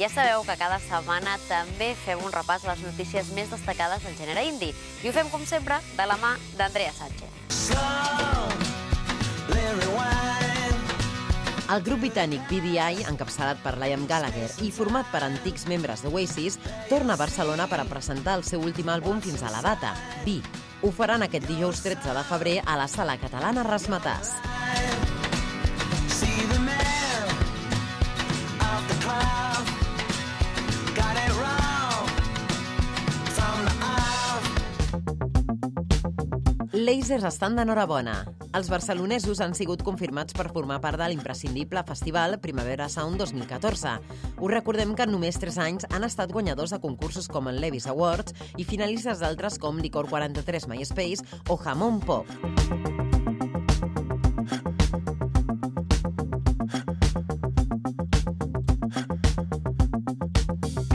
Ja sabeu que cada setmana també fem un repàs a les notícies més destacades del gènere indie. I ho fem, com sempre, de la mà d'Andrea Sánchez. El grup britànic BDI, encapçalat per Liam Gallagher i format per antics membres d'Oasis, torna a Barcelona per a presentar el seu últim àlbum fins a la data, Be. Ho faran aquest dijous 13 de febrer a la Sala Catalana Razzmatazz. Lasers estan d'enhorabona. Els barcelonesos han sigut confirmats per formar part de l'imprescindible festival Primavera Sound 2014. Us recordem que en només 3 anys han estat guanyadors de concursos com el Levis Awards i finalistes d'altres com Licor 43 MySpace o Jamón Pop.